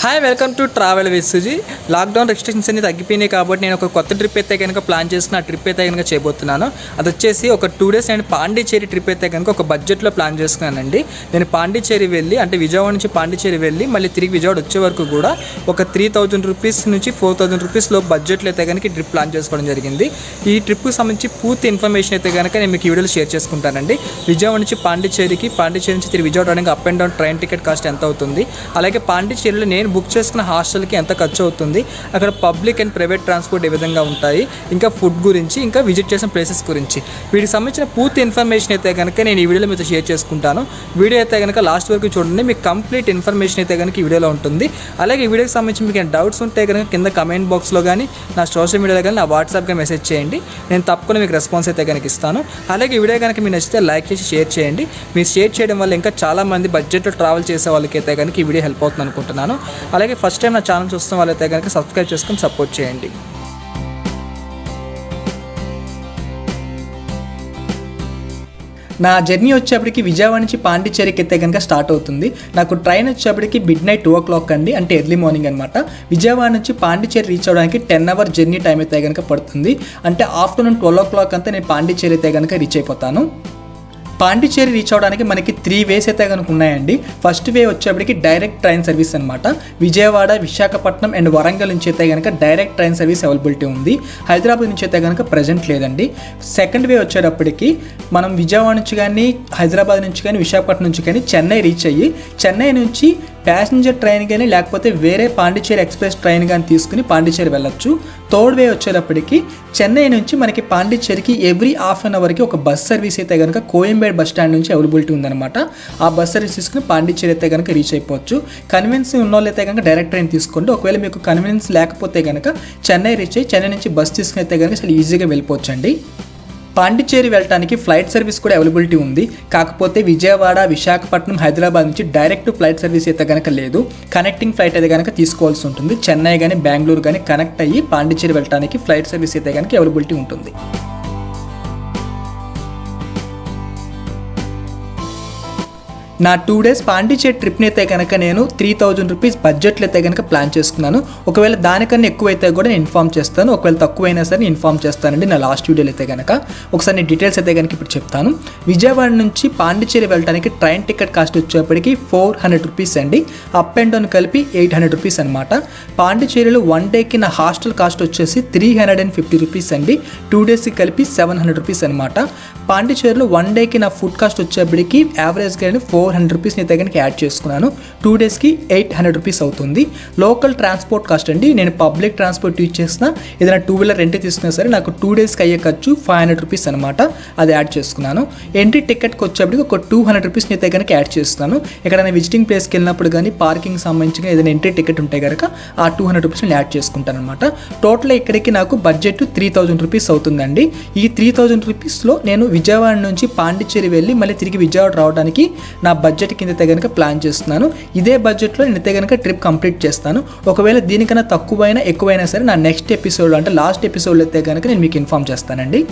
Hi welcome to travel with Suji. Lockdown restrictions అన్ని తగ్గిపోయినాయి కాబట్టి నేను ఒక కొత్త ట్రిప్ అయితే కనుక ప్లాన్ చేసుకుని ఆ ట్రిప్ అయితే కనుక చేయబోతున్నాను. అది వచ్చేసి ఒక 2 days అండ్ పాండిచేరి ట్రిప్ అయితే కనుక ఒక బడ్జెట్లో ప్లాన్ చేసుకున్నానండి. నేను పాండిచేరి వెళ్ళి అంటే విజయవాడ నుంచి పాండిచేరి వెళ్ళి మళ్ళీ తిరిగి విజయవాడ వచ్చే వరకు కూడా ఒక 3000 రూపీస్ నుంచి 4000 రూపీస్లో బడ్జెట్లో అయితే కనుక ఈ ట్రిప్ ప్లాన్ చేసుకోవడం జరిగింది. ఈ ట్రిప్కి సంబంధించి పూర్తి ఇన్ఫర్మేషన్ అయితే కనుక నేను మీకు ఈ వీడియోలో షేర్ చేసుకుంటానండి. విజయవాడ నుంచి పాండిచేరి నుంచి తిరిగి విజయవాడ రావడానికి up and down train ticket cost ఎంత అవుతుంది, అలాగే పాండిచేరిలో నేను బుక్ చేసుకున్న హాస్టల్కి ఎంత ఖర్చు అవుతుంది, అక్కడ పబ్లిక్ అండ్ ప్రైవేట్ ట్రాన్స్పోర్ట్ ఏ విధంగా ఉంటాయి, ఇంకా ఫుడ్ గురించి, ఇంకా విజిట్ చేసిన ప్లేసెస్ గురించి వీటికి సంబంధించిన పూర్తి ఇన్ఫర్మేషన్ అయితే కనుక నేను ఈ వీడియోలో మీతో షేర్ చేసుకుంటాను. వీడియో అయితే కనుక లాస్ట్ వరకు చూడండి, మీకు కంప్లీట్ ఇన్ఫర్మేషన్ అయితే కనుక ఈ వీడియోలో ఉంటుంది. అలాగే ఈ వీడియోకి సంబంధించి మీకు డౌట్స్ ఉంటే కనుక కింద కమెంట్ బాక్స్లో కానీ నా సోషల్ మీడియాలో కానీ నా వాట్సాప్గా మెసేజ్ చేయండి. నేను తప్పకుండా మీకు రెస్పాన్స్ అయితే కనుక ఇస్తాను. అలాగే ఈ వీడియో కనుక మీకు నచ్చితే లైక్ చేసి షేర్ చేయండి. మీరు షేర్ చేయడం వల్ల ఇంకా చాలామంది బడ్జెట్లో ట్రావెల్ చేసే వాళ్ళకి అయితే కనుక ఈ వీడియో హెల్ప్ అవుతుంది అనుకుంటున్నాను. అలాగే ఫస్ట్ టైం నా ఛానల్ చూస్తున్న వాళ్ళైతే కనుక సబ్స్క్రైబ్ చేసుకొని సపోర్ట్ చేయండి. నా జర్నీ వచ్చేప్పటికి విజయవాడ నుంచి పాండిచేరికి అయితే కనుక స్టార్ట్ అవుతుంది. నాకు ట్రైన్ వచ్చేప్పటికి midnight 2 o'clock అండి, అంటే ఎర్లీ మార్నింగ్ అనమాట. విజయవాడ నుంచి పాండిచేరి రీచ్ అవ్వడానికి 10 hour జర్నీ టైం అయితే కనుక పడుతుంది. అంటే ఆఫ్టర్నూన్ 12 o'clock అంతా నేను పాండిచేరి అయితే కనుక రీచ్ అయిపోతాను. పాండిచేరి రీచ్ అవడానికి మనకి 3 ways అయితే కనుక ఉన్నాయండి. ఫస్ట్ వే వచ్చేప్పటికి డైరెక్ట్ ట్రైన్ సర్వీస్ అనమాట. విజయవాడ, విశాఖపట్నం అండ్ వరంగల్ నుంచి అయితే కనుక డైరెక్ట్ ట్రైన్ సర్వీస్ అవైలబిలిటీ ఉంది. హైదరాబాద్ నుంచి అయితే కనుక ప్రజెంట్ లేదండి. సెకండ్ వే వచ్చేటప్పటికి మనం విజయవాడ నుంచి కానీ, హైదరాబాద్ నుంచి కానీ, విశాఖపట్నం నుంచి కానీ చెన్నై రీచ్ అయ్యి చెన్నై నుంచి ప్యాసింజర్ ట్రైన్ కానీ లేకపోతే వేరే పాండిచేరి ఎక్స్ప్రెస్ ట్రైన్ కానీ తీసుకుని పాండిచేరి వెళ్ళొచ్చు. థర్డ్ వే వచ్చేటప్పటికి చెన్నై నుంచి మనకి పాండిచేరికి ఎవ్రీ హాఫ్ అన్ అవర్కి ఒక బస్ సర్వీస్ అయితే కనుక కోయంబేడ్ బస్ స్టాండ్ నుంచి అవైలబిలిటీ ఉందన్నమాట. ఆ బస్ సర్వీస్ తీసుకుని పాండిచేరి అయితే కనుక రీచ్ అయిపోవచ్చు. కన్వీనియన్స్ ఉన్న వాళ్ళు అయితే కనుక డైరెక్ట్ ట్రైన్ తీసుకోండి. ఒకవేళ మీకు కన్వీనియన్స్ లేకపోతే కనుక చెన్నై రీచ్ అయ్యి చెన్నై నుంచి బస్ తీసుకుని అయితే కనుక చాలా ఈజీగా వెళ్ళిపోవచ్చు అండి. పాండిచేరి వెళ్ళడానికి ఫ్లైట్ సర్వీస్ కూడా అవైలబిలిటీ ఉంది. కాకపోతే విజయవాడ, విశాఖపట్నం, హైదరాబాద్ నుంచి డైరెక్ట్ ఫ్లైట్ సర్వీస్ అయితే కనుక లేదు. కనెక్టింగ్ ఫ్లైట్ అయితే కనుక తీసుకోవాల్సి ఉంటుంది. చెన్నై కానీ బెంగళూరు కానీ కనెక్ట్ అయ్యి పాండిచేరి వెళ్ళడానికి ఫ్లైట్ సర్వీస్ అయితే కనుక అవైలబిలిటీ ఉంటుంది. నా 2 days పాండిచేరి ట్రిప్ని అయితే కనుక నేను 3000 రూపీస్ బడ్జెట్లో అయితే కనుక ప్లాన్ చేసుకున్నాను. ఒకవేళ దానికన్నా ఎక్కువైతే కూడా నేను ఇన్ఫామ్ చేస్తాను. ఒకవేళ తక్కువైనా సరే ఇన్ఫామ్ చేస్తానండి నా లాస్ట్ వీడియోలో అయితే కనుక. ఒకసారి నేను డీటెయిల్స్ అయితే కనుక ఇప్పుడు చెప్తాను. విజయవాడ నుంచి పాండిచేరి వెళ్ళడానికి ట్రైన్ టికెట్ కాస్ట్ వచ్చేప్పటికి 400 రూపీస్ అండి. అప్ అండ్ డౌన్ కలిపి 800 రూపీస్ అనమాట. పాండిచేరిలో 1 dayకి నా హాస్టల్ కాస్ట్ వచ్చేసి 350 రూపీస్ అండి. 2 daysకి కలిపి 700 రూపీస్ అనమాట. పాండిచేరిలో 1 dayకి నా ఫుడ్ కాస్ట్ వచ్చేప్పటికి యావరేజ్గా 400 రూపీస్ని అయితే కనుక యాడ్ చేసుకున్నాను. 2 daysకి 800 రూపీస్ అవుతుంది. లోకల్ ట్రాన్స్పోర్ట్ కాస్ట్ అండి, నేను పబ్లిక్ ట్రాన్స్పోర్ట్ యూజ్ చేసిన ఏదైనా 2-wheeler రెంట్ తీసుకున్నా సరే నాకు 2 daysకి అయ్యే ఖర్చు 500 రూపీస్ అనమాట. అది యాడ్ చేసుకున్నాను. ఎంట్రీ టికెట్కి వచ్చేప్పటికి ఒక 200 రూపీస్ని అయితే కనుక యాడ్ చేస్తున్నాను. ఎక్కడైనా విజిటింగ్ ప్లేస్కి వెళ్ళినప్పుడు కానీ పార్కింగ్ సంబంధించిన ఏదైనా ఎంట్రీ టికెట్ ఉంటే కనుక ఆ 200 రూపీస్ని యాడ్ చేసుకుంటాను అనమాట. టోటల్ ఇక్కడికి నాకు బడ్జెట్ 3000 రూపీస్ అవుతుందండి. ఈ 3000 రూపీస్లో నేను విజయవాడ నుంచి పాండిచేరి వెళ్ళి మళ్ళీ తిరిగి విజయవాడ రావడానికి నా బడ్జెట్ కింద అయితే కనుక ప్లాన్ చేస్తున్నాను. ఇదే బడ్జెట్లో నేను అయితే కనుక ట్రిప్ కంప్లీట్ చేస్తాను. ఒకవేళ దీనికన్నా తక్కువైనా ఎక్కువైనా సరే నా నెక్స్ట్ ఎపిసోడ్లో అంటే లాస్ట్ ఎపిసోడ్లో అయితే కనుక నేను మీకు ఇన్ఫామ్ చేస్తానండి.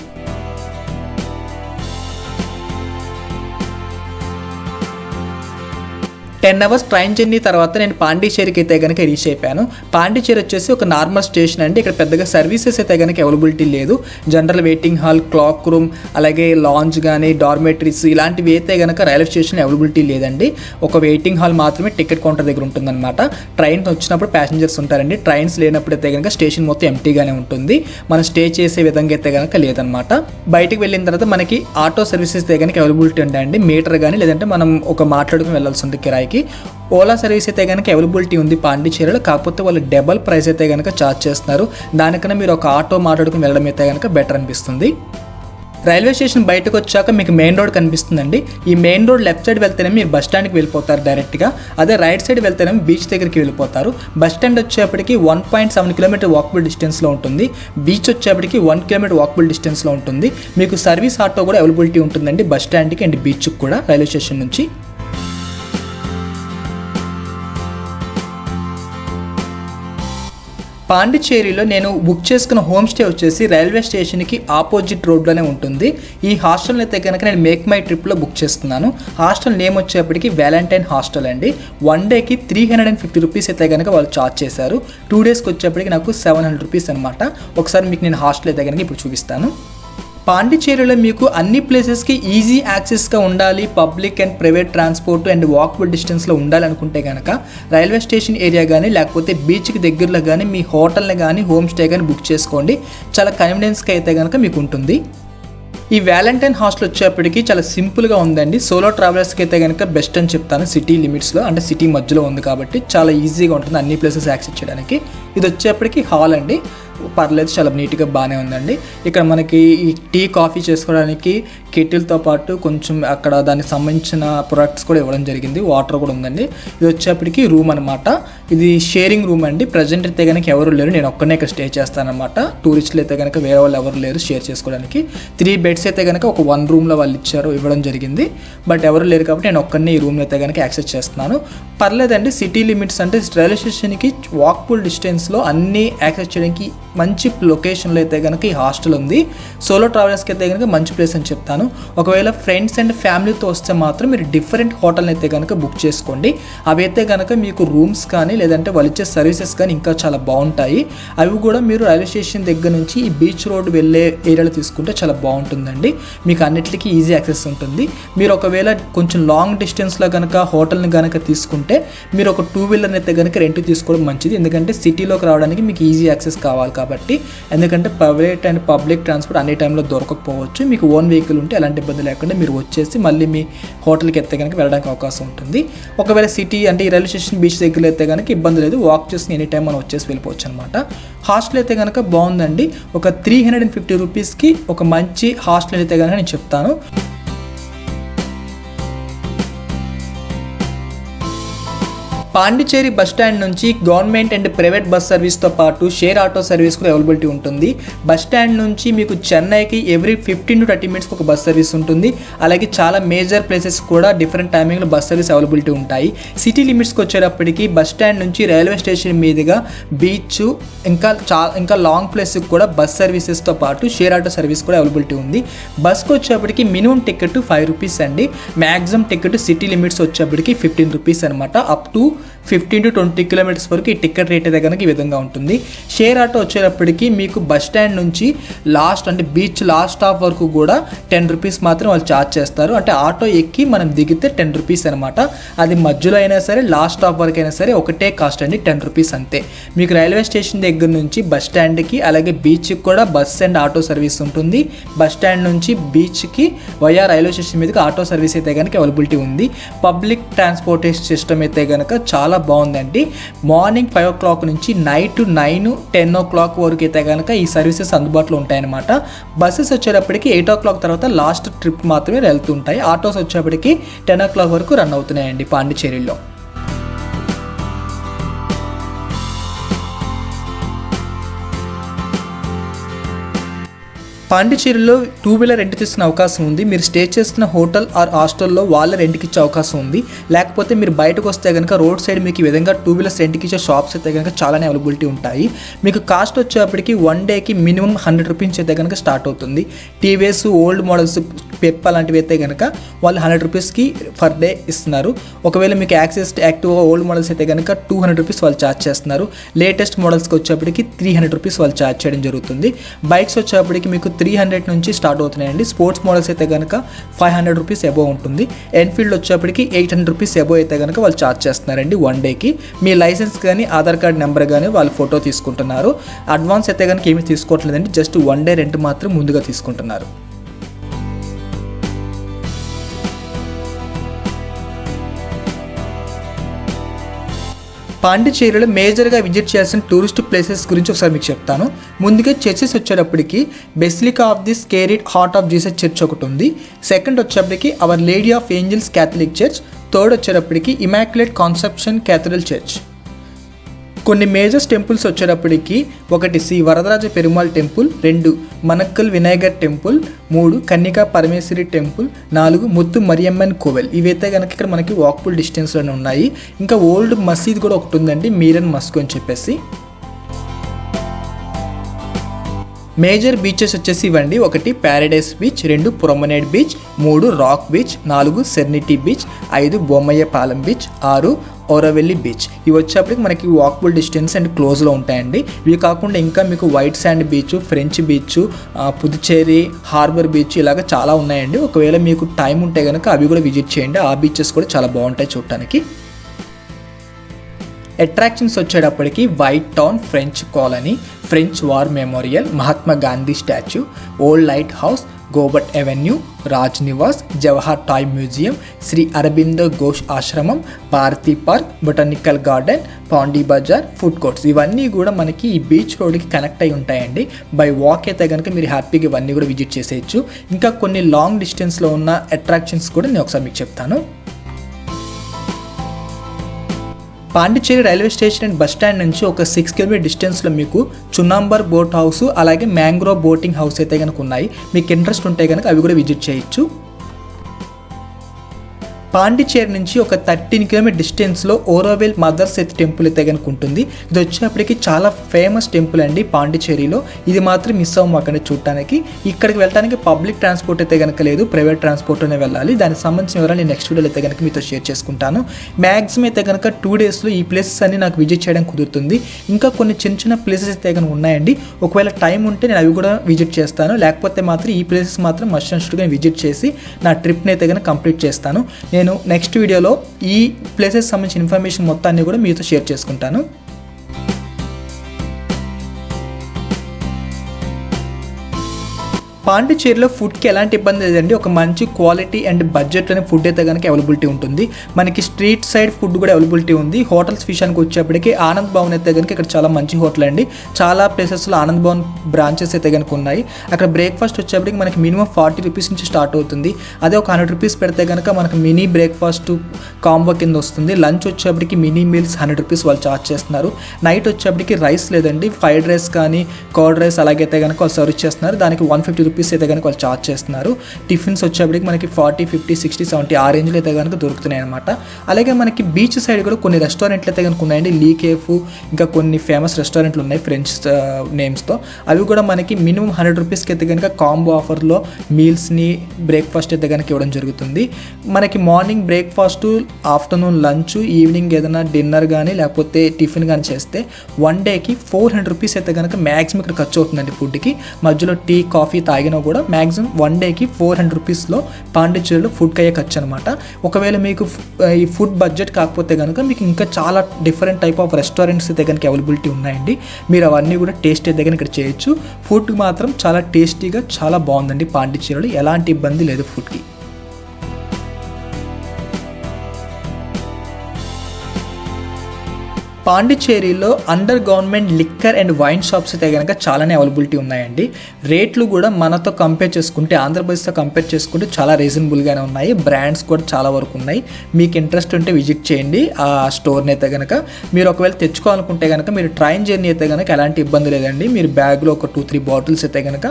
10 hours ట్రైన్ జర్నీ తర్వాత నేను పాండిచేరికి అయితే కనుక రీచ్ అయిపోయాను. పాండిచేరి వచ్చేసి ఒక నార్మల్ స్టేషన్ అండి. ఇక్కడ పెద్దగా సర్వీసెస్ అయితే కనుక అవైలబిలిటీ లేదు. General waiting hall, clock room, అలాగే లాంజ్ కానీ డార్మెటరీస్ ఇలాంటివి అయితే కనుక రైల్వే స్టేషన్ అవైలబిలిటీ లేదండి. ఒక వెయిటింగ్ హాల్ మాత్రమే టికెట్ కౌంటర్ దగ్గర ఉంటుందన్నమాట. ట్రైన్ వచ్చినప్పుడు ప్యాసింజర్స్ ఉంటారండి. ట్రైన్స్ లేనప్పుడు అయితే కనుక స్టేషన్ మొత్తం ఎంటీగానే ఉంటుంది. మనం స్టే చేసే విధంగా అయితే కనుక లేదనమాట. బయటకు వెళ్ళిన తర్వాత మనకి ఆటో సర్వీసెస్ అయితే కనుక అవైలబిలిటీ ఉంటాయండి. మీటర్ కానీ లేదంటే మనం ఒక మాట్లాడుకుని వెళ్ళాల్సి ఉంటుంది కిరాయి. ఓలా సర్వీస్ అయితే కనుక అవైలబిలిటీ ఉంది పాండిచేరిలో. కాకపోతే వాళ్ళు డబల్ ప్రైస్ అయితే కనుక ఛార్జ్ చేస్తున్నారు. దానికన్నా మీరు ఒక ఆటో మాట్లాడుకుని వెళ్ళడం అయితే కనుక బెటర్ అనిపిస్తుంది. రైల్వే స్టేషన్ బయటకు వచ్చాక మీకు మెయిన్ రోడ్ కనిపిస్తుందండి. ఈ మెయిన్ రోడ్ లెఫ్ట్ సైడ్ వెళ్తేనే మీరు బస్ స్టాండ్కి వెళ్ళిపోతారు డైరెక్ట్గా. అదే రైట్ సైడ్ వెళ్తేనే బీచ్ దగ్గరికి వెళ్ళిపోతారు. బస్ స్టాండ్ వచ్చేప్పటికి 1.7 కిలోమీటర్ వాకబుల్ డిస్టెన్స్లో ఉంటుంది. బీచ్ వచ్చేప్పటికి 1 కిలోమీటర్ వాకబుల్ డిస్టెన్స్లో ఉంటుంది. మీకు సర్వీస్ ఆటో కూడా అవైలబిలిటీ ఉంటుందండి బస్ స్టాండ్కి అండ్ బీచ్కి కూడా రైల్వే స్టేషన్ నుంచి. పాండిచ్చేరిలో నేను బుక్ చేసుకున్న హోమ్ స్టే వచ్చేసి రైల్వే స్టేషన్కి ఆపోజిట్ రోడ్లోనే ఉంటుంది. ఈ హాస్టల్ని అయితే కనుక నేను మేక్ మై ట్రిప్లో బుక్ చేసుకున్నాను. హాస్టల్ నేమ్ వచ్చేప్పటికి వ్యాలంటైన్ హాస్టల్ అండి. 1 డేకి 350 రూపీస్ అయితే కనుక వాళ్ళు ఛార్జ్ చేశారు. 2 డేస్కి వచ్చేప్పటికి నాకు 700 రూపీస్ అనమాట. ఒకసారి మీకు నేను హాస్టల్ అయితే కనుక ఇప్పుడు చూపిస్తాను. పాండిచ్చేరిలో మీకు అన్ని ప్లేసెస్కి ఈజీ యాక్సెస్గా ఉండాలి, public and private transport and walkable డిస్టెన్స్లో ఉండాలనుకుంటే కనుక రైల్వే స్టేషన్ ఏరియా కానీ లేకపోతే బీచ్కి దగ్గరలో కానీ మీ హోటల్ని కానీ హోమ్ స్టే కానీ బుక్ చేసుకోండి. చాలా కన్వీనియన్స్గా అయితే కనుక మీకు ఉంటుంది. ఈ వ్యాలంటైన్ హాస్టల్ వచ్చేప్పటికి చాలా సింపుల్గా ఉందండి. సోలో ట్రావెలర్స్కి అయితే కనుక బెస్ట్ అని చెప్తాను. సిటీ లిమిట్స్లో అంటే సిటీ మధ్యలో ఉంది కాబట్టి చాలా ఈజీగా ఉంటుంది అన్ని ప్లేసెస్ యాక్సెస్ చేయడానికి. ఇది వచ్చేప్పటికి హాల్ అండి. పర్లేదు, చాలా నీట్గా బాగానే ఉందండి. ఇక్కడ మనకి ఈ టీ కాఫీ చేసుకోవడానికి కెటిల్తో పాటు కొంచెం అక్కడ దానికి సంబంధించిన ప్రొడక్ట్స్ కూడా ఇవ్వడం జరిగింది. వాటర్ కూడా ఉందండి. ఇది వచ్చేప్పటికి రూమ్ అనమాట. ఇది షేరింగ్ రూమ్ అండి. ప్రజెంట్ అయితే కనుక ఎవరు లేరు, నేను ఒక్కనే ఇక్కడ స్టే చేస్తానమాట. టూరిస్టులు అయితే కనుక వేరే వాళ్ళు ఎవరు లేరు షేర్ చేసుకోవడానికి. 3 బెడ్స్ అయితే కనుక ఒక 1 రూమ్లో వాళ్ళు ఇవ్వడం జరిగింది. బట్ ఎవరు లేరు కాబట్టి నేను ఒక్కనే ఈ రూమ్లో అయితే కనుక యాక్సెస్ చేస్తున్నాను. పర్లేదండి, సిటీ లిమిట్స్ అంటే రైల్వే స్టేషన్కి వాకబుల్ డిస్టెన్స్లో అన్నీ యాక్సెస్ చేయడానికి మంచి లొకేషన్లో అయితే కనుక ఈ హాస్టల్ ఉంది. సోలో ట్రావెలర్స్కి అయితే కనుక మంచి ప్లేస్ అని చెప్తాను. ఒకవేళ ఫ్రెండ్స్ అండ్ ఫ్యామిలీతో వస్తే మాత్రం మీరు డిఫరెంట్ హోటల్ని అయితే కనుక బుక్ చేసుకోండి. అవి అయితే కనుక మీకు రూమ్స్ కానీ లేదంటే వాళ్ళు ఇచ్చే సర్వీసెస్ కానీ ఇంకా చాలా బాగుంటాయి. అవి కూడా మీరు రైల్వే స్టేషన్ దగ్గర నుంచి ఈ బీచ్ రోడ్ వెళ్ళే ఏరియాలో తీసుకుంటే చాలా బాగుంటుందండి. మీకు అన్నిటికీ ఈజీ యాక్సెస్ ఉంటుంది. మీరు ఒకవేళ కొంచెం లాంగ్ డిస్టెన్స్లో కనుక హోటల్ని కనుక తీసుకుంటే మీరు ఒక 2 వీలర్ని అయితే కనుక రెంట్ తీసుకోవడం మంచిది. ఎందుకంటే సిటీలోకి రావడానికి మీకు ఈజీ యాక్సెస్ కావాలి కాబట్టి. ఎందుకంటే ప్రైవేట్ అండ్ పబ్లిక్ ట్రాన్స్పోర్ట్ అన్ని టైంలో దొరకకపోవచ్చు. మీకు ఓన్ వెహికల్ ఉంటే ఎలాంటి ఇబ్బంది లేకుండా మీరు వచ్చేసి మళ్ళీ మీ హోటల్కి అయితే కనుక వెళ్ళడానికి అవకాశం ఉంటుంది. ఒకవేళ సిటీ అంటే ఈ రైల్వే స్టేషన్ బీచ్ దగ్గర అయితే కనుక ఇబ్బంది లేదు, వాక్ చేసి ఎనీ టైం మనం వచ్చేసి వెళ్ళిపోవచ్చు అనమాట. హాస్టల్ అయితే కనుక బాగుందండి. ఒక 350 రూపీస్కి ఒక మంచి హాస్టల్ అయితే కనుక నేను చెప్తాను. పాండిచ్చేరి బస్ స్టాండ్ నుంచి గవర్నమెంట్ అండ్ ప్రైవేట్ బస్ సర్వీస్తో పాటు షేర్ ఆటో సర్వీస్ కూడా అవైలబిలిటీ ఉంటుంది. బస్ స్టాండ్ నుంచి మీకు చెన్నైకి ఎవ్రీ 15 to 30 మినిట్స్కి ఒక బస్ సర్వీస్ ఉంటుంది. అలాగే చాలా మేజర్ ప్లేసెస్ కూడా డిఫరెంట్ టైమింగ్లో బస్ సర్వీస్ అవైలబిలిటీ ఉంటాయి. సిటీ లిమిట్స్కి వచ్చేటప్పటికి బస్ స్టాండ్ నుంచి రైల్వే స్టేషన్ మీదుగా బీచ్ ఇంకా లాంగ్ ప్లేస్కి కూడా బస్ సర్వీసెస్తో పాటు షేర్ ఆటో సర్వీస్ కూడా అవైలబిలిటీ ఉంది. బస్కి వచ్చేప్పటికి మినిమం టికెట్ 5 రూపీస్ అండి. మ్యాక్సిమం టికెట్ సిటీ లిమిట్స్ వచ్చేప్పటికి 15 రూపీస్ అనమాట. అప్ టు 15 to 20 కిలోమీటర్స్ వరకు ఈ టికెట్ రేట్ అయితే కనుక ఈ విధంగా ఉంటుంది. షేర్ ఆటో వచ్చేటప్పటికి మీకు బస్ స్టాండ్ నుంచి లాస్ట్ అంటే బీచ్ లాస్ట్ స్టాప్ వరకు కూడా 10 రూపీస్ మాత్రం వాళ్ళు ఛార్జ్ చేస్తారు. అంటే ఆటో ఎక్కి మనం దిగితే 10 రూపీస్ అనమాట. అది మధ్యలో అయినా సరే లాస్ట్ స్టాప్ వరకు అయినా సరే ఒకటే కాస్ట్ అండి, 10 రూపీస్ అంతే. మీకు రైల్వే స్టేషన్ దగ్గర నుంచి బస్ స్టాండ్కి అలాగే బీచ్కి కూడా బస్ అండ్ ఆటో సర్వీస్ ఉంటుంది. బస్ స్టాండ్ నుంచి బీచ్కి వయా రైల్వే స్టేషన్ మీదకి ఆటో సర్వీస్ అయితే కనుక అవైలబిలిటీ ఉంది. పబ్లిక్ ట్రాన్స్పోర్టేషన్ సిస్టమ్ అయితే కనుక చాలా బాగుందండి. మార్నింగ్ 5 o'clock నుంచి నైట్ 9, 10 o'clock వరకు అయితే కనుక ఈ సర్వీసెస్ అందుబాటులో ఉంటాయన్నమాట. బస్సెస్ వచ్చేటప్పటికి 8 o'clock తర్వాత లాస్ట్ ట్రిప్ మాత్రమే వెళ్తుంటాయి. ఆటోస్ వచ్చేటప్పటికి 10 o'clock వరకు రన్ అవుతున్నాయండి పాండిచ్చేరిలో. పాండిచ్చేరిలో 2 వీలర్ రెంట్ తీసుకునే అవకాశం ఉంది. మీరు స్టే చేస్తున్న హోటల్ ఆర్ హాస్టల్లో వాళ్ళ రెంట్కి ఇచ్చే అవకాశం ఉంది. లేకపోతే మీరు బయటకు వస్తే కనుక రోడ్ సైడ్ మీకు ఈ విధంగా 2 వీలర్స్ రెంట్కి ఇచ్చే షాప్స్ అయితే కనుక చాలానే అవైలబిలిటీ ఉంటాయి. మీకు కాస్ట్ వచ్చేప్పటికి 1 డేకి మినిమం 100 రూపీస్ అయితే కనుక స్టార్ట్ అవుతుంది. టీవీఎస్ ఓల్డ్ మోడల్స్ పెప్ అలాంటివి అయితే కనుక వాళ్ళు 100 రూపీస్కి పర్ డే ఇస్తున్నారు. ఒకవేళ మీకు యాక్సెస్ యాక్టివ్గా ఓల్డ్ మోడల్స్ అయితే కనుక 200 రూపీస్ వాళ్ళు ఛార్జ్ చేస్తున్నారు. లేటెస్ట్ మోడల్స్కి వచ్చేప్పటికి 300 రూపీస్ వాళ్ళు ఛార్జ్ చేయడం జరుగుతుంది. బైక్స్ వచ్చేప్పటికి మీకు 300 నుంచి స్టార్ట్ అవుతున్నాయండి. స్పోర్ట్స్ మోడల్స్ అయితే కనుక 500 రూపీస్ అబోవ్ ఉంటుంది. ఎన్ఫీల్డ్ వచ్చేప్పటికి 800 రూపీస్ అబోవ్ అయితే కనుక వాళ్ళు ఛార్జ్ చేస్తున్నారండి 1 డేకి. మీ లైసెన్స్ కానీ ఆధార్ కార్డ్ నెంబర్ కానీ వాళ్ళు ఫోటో తీసుకుంటున్నారు. అడ్వాన్స్ అయితే కనుక ఏమీ తీసుకోవట్లేదండి, జస్ట్ 1 డే రెంట్ మాత్రం ముందుగా తీసుకుంటున్నారు. పాండిచ్చేరిలో మేజర్గా విజిట్ చేయాల్సిన టూరిస్ట్ ప్లేసెస్ గురించి ఒకసారి మీకు చెప్తాను. ముందుగా చర్చెస్ వచ్చేటప్పటికి basilica of the sacred heart of Jesus church ఒకటి ఉంది. సెకండ్ వచ్చేటప్పటికి our lady of angels catholic church. Third వచ్చేటప్పటికి ఇమాక్యులేట్ కాన్సెప్షన్ క్యాథడ్రల్ చర్చ్. కొన్ని మేజర్స్ టెంపుల్స్ వచ్చేటప్పటికి 1 Shri Varadaraja Perumal temple, 2 Manakkula Vinayagar temple, 3 Kannika Parameswari temple, 4 Muthu Mariamman Kovil. ఇవైతే కనుక ఇక్కడ మనకి వాకబుల్ డిస్టెన్స్లోనే ఉన్నాయి. ఇంకా ఓల్డ్ మసీద్ కూడా ఒకటి ఉందండి, మీరన్ మస్క్ అని చెప్పేసి. మేజర్ బీచెస్ వచ్చేసి ఇవ్వండి. 1 paradise beach, 2 promenade beach, 3 rock beach, 4 serenity beach, 5 Bommayapalem beach, 6 Auroville beach. ఇవి వచ్చేప్పటికి మనకి వాకబుల్ డిస్టెన్స్ అండ్ క్లోజ్లో ఉంటాయండి. ఇవి కాకుండా ఇంకా మీకు white sand beach, French beach, Puducherry harbour beach ఇలాగ చాలా ఉన్నాయండి. ఒకవేళ మీకు టైం ఉంటే కనుక అవి కూడా విజిట్ చేయండి. ఆ బీచెస్ కూడా చాలా బాగుంటాయి చూడటానికి. అట్రాక్షన్స్ వచ్చేటప్పటికి white town, French colony, French war memorial, Mahatma Gandhi statue, old lighthouse, Goubert avenue, Raj Nivas, Jawahar toy museum, Shri Aurobindo Ghosh ashram, Bharathi park, botanical garden, Pondy bazaar, food courts ఇవన్నీ కూడా మనకి ఈ బీచ్ రోడ్కి కనెక్ట్ అయి ఉంటాయండి. బై వాక్ అయితే కనుక మీరు హ్యాపీగా ఇవన్నీ కూడా విజిట్ చేసేయచ్చు. ఇంకా కొన్ని లాంగ్ డిస్టెన్స్లో ఉన్న అట్రాక్షన్స్ కూడా నేను ఒకసారి మీకు చెప్తాను. Pondicherry railway station and bus stand నుంచి ఒక 6 కిలోమీటర్ డిస్టెన్స్లో మీకు చున్నాంబర్ బోట్ హౌస్, అలాగే మ్యాంగ్రోవ్ బోటింగ్ హౌస్ అయితే కనుక ఉన్నాయి. మీకు ఇంట్రెస్ట్ ఉంటే కనుక అవి కూడా విజిట్ చేయొచ్చు. పాండిచ్చేరి నుంచి ఒక 13 కిలోమీటర్ డిస్టెన్స్లో ఓరోవెల్ మదర్ సెత్ టెంపుల్ అయితే కనుక ఉంటుంది. ఇది వచ్చేప్పటికి చాలా ఫేమస్ టెంపుల్ అండి పాండిచ్చేరిలో. ఇది మాత్రం మిస్ అవ్వం అక్కడ చూడటానికి. ఇక్కడికి వెళ్ళడానికి పబ్లిక్ ట్రాన్స్పోర్ట్ అయితే కనుక లేదు, ప్రైవేట్ ట్రాన్స్పోర్ట్లోనే వెళ్ళాలి. దానికి సంబంధించిన వివరాలు నేను నెక్స్ట్ వీడియోలో అయితే కనుక మీతో షేర్ చేసుకుంటాను. మ్యాక్సిమం అయితే కనుక 2 డేస్లో ఈ ప్లేసెస్ అన్ని నాకు విజిట్ చేయడం కుదురుతుంది. ఇంకా కొన్ని చిన్న ప్లేసెస్ అయితే కనుక ఉన్నాయండి. ఒకవేళ టైం ఉంటే నేను అవి కూడా విజిట్ చేస్తాను. లేకపోతే మాత్రం ఈ ప్లేసెస్ మాత్రం మస్ట్ అండ్ షుడ్గా విజిట్ చేసి నా ట్రిప్ని అయితే కనుక కంప్లీట్ చేస్తాను. నేను నెక్స్ట్ వీడియోలో ఈ ప్లేసెస్ సంబంధించిన ఇన్ఫర్మేషన్ మొత్తాన్ని కూడా మీతో షేర్ చేసుకుంటాను. పాండిచ్చేరిలో ఫుడ్కి ఎలాంటి ఇబ్బంది లేదండి. ఒక మంచి క్వాలిటీ అండ్ బడ్జెట్లోనే ఫుడ్ అయితే కనుక అవైలబిలిటీ ఉంటుంది. మనకి స్ట్రీట్ సైడ్ ఫుడ్ కూడా అవైలబిలిటీ ఉంది. హోటల్స్ విషయానికి వచ్చేప్పటికి ఆనంద్ భవన్ అయితే కనుక ఇక్కడ చాలా మంచి హోటల్ అండి. చాలా ప్లేసెస్లో ఆనంద్ భవన్ బ్రాంచెస్ అయితే కనుక ఉన్నాయి. అక్కడ బ్రేక్ఫాస్ట్ వచ్చేప్పటికి మనకి మినిమం 40 రూపీస్ నుంచి స్టార్ట్ అవుతుంది. అదే ఒక 100 రూపీస్ పెడితే కనుక మనకు మినీ బ్రేక్ఫాస్ట్ కాంబో కింద వస్తుంది. లంచ్ వచ్చేప్పటికి మినీ మీల్స్ 100 రూపీస్ వాళ్ళు చార్జ్ చేస్తున్నారు. నైట్ వచ్చేప్పటికి రైస్ లేదండి, ఫ్రైడ్ రైస్ కానీ కర్డ్ రైస్ అలాగైతే కనుక వాళ్ళు సర్వ్ చేస్తున్నారు. దానికి 150 రూపీస్ అయితే కనుక వాళ్ళు చార్జ్ చేస్తున్నారు. టిఫిన్స్ వచ్చేప్పటికి మనకి 40, 50, 60, 70 ఆ రేంజ్లో అయితే కనుక దొరుకుతున్నాయి అనమాట. అలాగే మనకి బీచ్ సైడ్ కూడా కొన్ని రెస్టారెంట్లు అయితే కనుక ఉన్నాయండి. లీ కేఫ్, ఇంకా కొన్ని ఫేమస్ రెస్టారెంట్లు ఉన్నాయి ఫ్రెంచ్ నేమ్స్తో. అవి కూడా మనకి మినిమం 100 రూపీస్కి అయితే కనుక కాంబో ఆఫర్లో మీల్స్ని బ్రేక్ఫాస్ట్ అయితే కనుక ఇవ్వడం జరుగుతుంది. మనకి morning breakfast, afternoon lunch, evening ఏదైనా డిన్నర్ కానీ లేకపోతే టిఫిన్ కానీ చేస్తే 1 డేకి 400 రూపీస్ అయితే కనుక మ్యాక్సిమం ఇక్కడ ఖర్చు అవుతుందండి ఫుడ్కి. మధ్యలో టీ కాఫీ తాగినా కూడా మ్యాక్సిమం 1 డేకి 400 రూపీస్లో పాండిచ్చేరిలో ఫుడ్కి అయ్యే ఖర్చు అనమాట. ఒకవేళ మీకు ఈ ఫుడ్ బడ్జెట్ కాకపోతే కనుక మీకు ఇంకా చాలా డిఫరెంట్ టైప్ ఆఫ్ రెస్టారెంట్స్ అయితే కనుక అవైలబిలిటీ ఉన్నాయండి. మీరు అవన్నీ కూడా టేస్ట్ అయితే కనుక ఇక్కడ చేయొచ్చు. ఫుడ్ మాత్రం చాలా టేస్టీగా చాలా బాగుందండి పాండిచ్చేరిలో. ఎలాంటి ఇబ్బంది లేదు ఫుడ్కి. పాండిచ్చేరిలో under government liquor and wine shops అయితే కనుక చాలానే అవైలబిలిటీ ఉన్నాయండి. రేట్లు కూడా మనతో కంపేర్ చేసుకుంటే, ఆంధ్రప్రదేశ్తో కంపేర్ చేసుకుంటే చాలా రీజనబుల్గానే ఉన్నాయి. బ్రాండ్స్ కూడా చాలా వరకు ఉన్నాయి. మీకు ఇంట్రెస్ట్ ఉంటే విజిట్ చేయండి ఆ స్టోర్ని అయితే కనుక. మీరు ఒకవేళ తెచ్చుకోవాలనుకుంటే కనుక మీరు ట్రైన్ జర్నీ అయితే కనుక ఎలాంటి ఇబ్బంది లేదండి. మీరు బ్యాగ్లో ఒక 2-3 బాటిల్స్ అయితే కనుక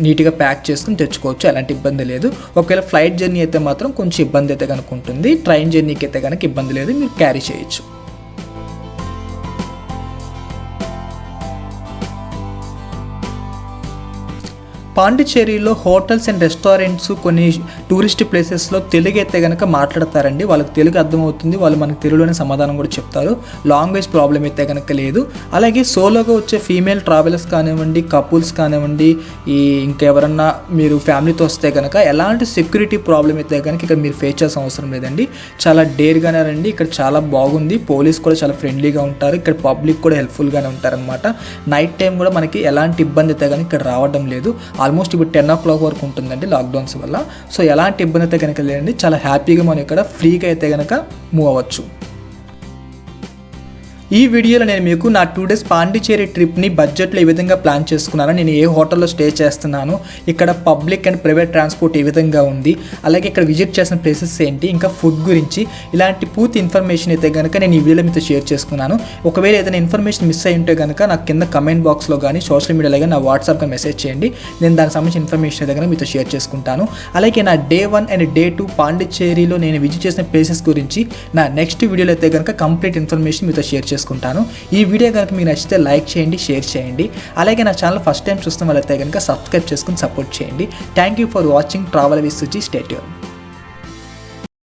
నీట్గా ప్యాక్ చేసుకుని తెచ్చుకోవచ్చు, ఎలాంటి ఇబ్బంది లేదు. ఒకవేళ ఫ్లైట్ జర్నీ అయితే మాత్రం కొంచెం ఇబ్బంది అయితే కనుక ఉంటుంది. ట్రైన్ జర్నీకి అయితే కనుక ఇబ్బంది లేదు, మీరు క్యారీ చేయొచ్చు. పాండిచ్చేరిలో హోటల్స్ అండ్ రెస్టారెంట్స్, కొన్ని టూరిస్ట్ ప్లేసెస్లో తెలుగు అయితే కనుక మాట్లాడతారండి. వాళ్ళకి తెలుగు అర్థమవుతుంది, వాళ్ళు మనకు తెలుగులోనే సమాధానం కూడా చెప్తారు. లాంగ్వేజ్ ప్రాబ్లం అయితే కనుక లేదు. అలాగే సోలోగా వచ్చే ఫీమేల్ ట్రావెలర్స్ కానివ్వండి, కపుల్స్ కానివ్వండి, ఇంకెవరన్నా మీరు ఫ్యామిలీతో వస్తే కనుక ఎలాంటి సెక్యూరిటీ ప్రాబ్లం అయితే కనుక ఇక్కడ మీరు ఫేస్ చేయాల్సిన అవసరం లేదండి. చాలా డేర్గానే రండి, ఇక్కడ చాలా బాగుంది. పోలీస్ కూడా చాలా ఫ్రెండ్లీగా ఉంటారు. ఇక్కడ పబ్లిక్ కూడా హెల్ప్ఫుల్గానే ఉంటారనమాట. నైట్ టైం కూడా మనకి ఎలాంటి ఇబ్బంది అయితే కనుక ఇక్కడ రావడం లేదు. ఆల్మోస్ట్ ఇప్పుడు 10 o'clock వరకు ఉంటుందండి లాక్డౌన్స్ వల్ల. సో ఎలాంటి ఇబ్బంది అయితే కనుక లేదండి. చాలా హ్యాపీగా మనం ఇక్కడ ఫ్రీగా అయితే కనుక మూవ్ అవ్వచ్చు. ఈ వీడియోలో నేను మీకు నా 2 days పాండిచ్చేరి ట్రిప్ని బడ్జెట్లో ఏ విధంగా ప్లాన్ చేసుకున్నాను, నేను ఏ హోటల్లో స్టే చేస్తున్నాను, ఇక్కడ పబ్లిక్ అండ్ ప్రైవేట్ ట్రాన్స్పోర్ట్ ఏ విధంగా ఉంది, అలాగే ఇక్కడ విజిట్ చేసిన ప్లేసెస్ ఏంటి, ఇంకా ఫుడ్ గురించి ఇలాంటి పూర్తి ఇన్ఫర్మేషన్ అయితే కనుక నేను ఈ వీడియోలో మీతో షేర్ చేసుకున్నాను. ఒకవేళ ఏదైనా ఇన్ఫర్మేషన్ మిస్ అయి ఉంటే కనుక నాకు కింద కమెంట్ బాక్స్లో కానీ సోషల్ మీడియాలో కానీ నా వాట్సాప్కి మెసేజ్ చేయండి. నేను దానికి సంబంధించిన ఇన్ఫర్మేషన్ అయితే కనుక మీతో షేర్ చేసుకుంటాను. అలాగే నా Day 1 అండ్ Day 2 పాండిచ్చేరిలో నేను విజిట్ చేసిన ప్లేసెస్ గురించి నా నెక్స్ట్ వీడియోలో అయితే కనుక కంప్లీట్ ఇన్ఫర్మేషన్ మీతో షేర్ చేసుకుంటాను. చేసుకుంటాను. ఈ వీడియో కనుక మీకు నచ్చితే లైక్ చేయండి, షేర్ చేయండి. అలాగే నా ఛానల్ ఫస్ట్ టైం చూస్తున్న వాళ్ళైతే కనుక సబ్స్క్రైబ్ చేసుకుని సపోర్ట్ చేయండి. Thank you for watching travel with Suji. Stay tune.